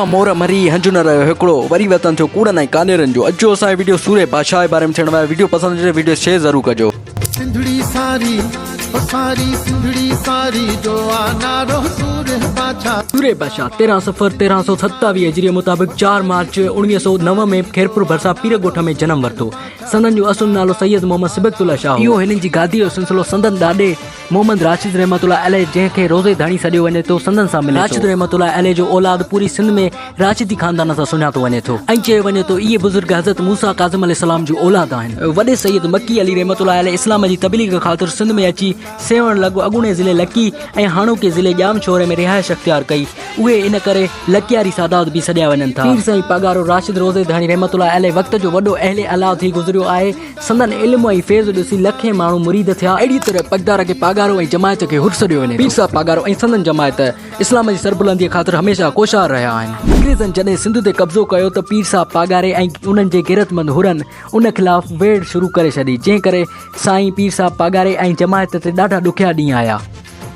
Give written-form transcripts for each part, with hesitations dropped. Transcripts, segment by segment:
हुआ मोर मरी हंज न रहियो हिकिड़ो वरी वतन थियो कूड़नि ऐं कानेरनि जो। अचो असांजे वीडियो सूर्य बादशाह जे बारे में थियण वारो वीडियो पसंदि अचे वीडियो शेयर ज़रूर कजो। सिंधड़ी सारी सारी सिंधड़ी सारी जो नारो सूर्य बादशाह। सूर्य बादशाह 13 सफ़र 1327 हिजरी मुताबिक़ 4 मार्च 1909 में खेरपुर भरसा पीर ॻोठ में जन्म वरितो। संदन जो असुल नालो सैयद मोहम्मद सिबतुल्लाह शाह। इहो हिननि जी गादी जो सिलसिलो संदन ॾाॾे मोहम्मद राशिद रहमतुल्लाह अलैह जंहिंखे रोज़े धाणी सॾियो वञे थो संदन सां मिले। राशिद रहमतुल्लाह अलैह जो औलाद पूरी सिंध में राशिदी खानदान सां सुञातो वञे थो ऐं चयो वञे थो इहे बुज़ुर्ग हज़रत मूसा काज़िम अलैहिस्सलाम जो औलाद आहिनि। वॾे सैयद मक्की अली रहमतुल्लाह अलैह इस्लाम जी तबलीग ख़ातिर सिंध में अची सेवण लॻो। अॻूणे ज़िले लकी ऐं हाणोके ज़िले जाम शोरे में रिहाइश अख्तियार कई। उहे इन करे लकियारी सादात बि सॾिया वञनि था। पीर साईं पगारो राशिद रोज़े धाणी रहमतुल्लाह अलैह वक़्त जो वॾो अहले अल्लाह थी गुज़रियो आहे। संदन इल्म ऐं फैज़ ॾिसी लखे माण्हू मुरीद थिया। अहिड़ी तरह पगदार खे पागारो ऐं जमायत खे हुर्स ॾियो वञे। पीर साहब पागारो ऐं संदन जमायत इस्लाम जी सरबुलंदीअ ख़ातिर हमेशह कोशार रहिया आहिनि। अंग्रेज़नि जॾहिं सिंध ते कब्ज़ो कयो त पीर साहब पागारे ऐं उन्हनि जे ग़ैरतमंद हुरनि उन ख़िलाफ़ वेड़ शुरू करे छॾी, जंहिं करे साईं पीर साहब पागारे ऐं जमायत ते ॾाढा ॾुखिया ॾींहं आया।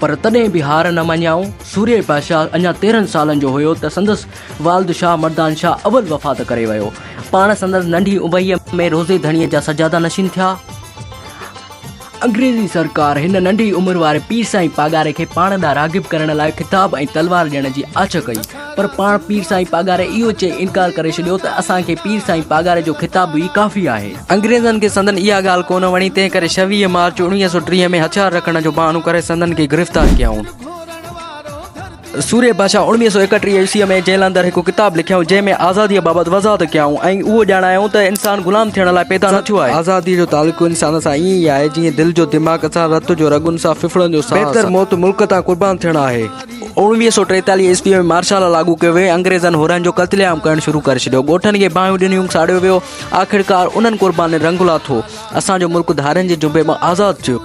पर तॾहिं बि हार न मञियाऊं। सूर्य बादशाह अञा 13 सालनि जो हुयो त संदसि वालिद शाह मर्दान शाह अवल वफ़ात करे वियो। पाण संदसि नंढी उबईअ में रोज़े धणीअ जा सजादा नशीन थिया। अंग्रेज़ी सरकार हिन नंढी उमिरि वारे पीर साईं पागारे खे पाण ॾांहुं राग़िब करण लाइ किताब ऐं तलवार ॾियण जी आछ कई, पर पाण पीर साईं पागारे इहो चई इनकार करे छॾियो त असांखे पीर साईं पागारे जो ख़िताब ई काफ़ी आहे। अंग्रेज़नि खे संदन इहा ॻाल्हि कोन वणी, तंहिं करे 26 मार्च 1930 में हथियार रखण जो बहानो करे संदन खे गिरफ़्तार कयऊं। सूर्य बादशाह 1931 ईस्वीअ में जेल अंदरि हिकु किताब लिखियऊं जंहिंमें आज़ादीअ बाबति वज़ाहत कयऊं ऐं उहो ॼाणायूं त इंसान ग़ुलाम थियण लाइ पैदा न थियो आहे। आज़ादीअ जो तालुक़ु इंसान सां ईअं ई आहे जीअं दिलि जो दिमाग़ सां, रत जो रगुनि सां, फिफड़नि जो साह। बहितर मौत मुल्क तां क़ुर्बान थियण आहे। 1943 ईस्वीअ में मार्शल लॉ लागू कयो वियो। अंग्रेज़नि हुरनि जो क़त्लेआम करणु शुरू करे छॾियो। ॻोठनि खे बाहियूं ॾिनियूं, साड़ियो वियो। आख़िरकार उन्हनि क़ुर्बान रंग लाथो। असांजो मुल्क धारनि जे जुबे मां आज़ादु थियो।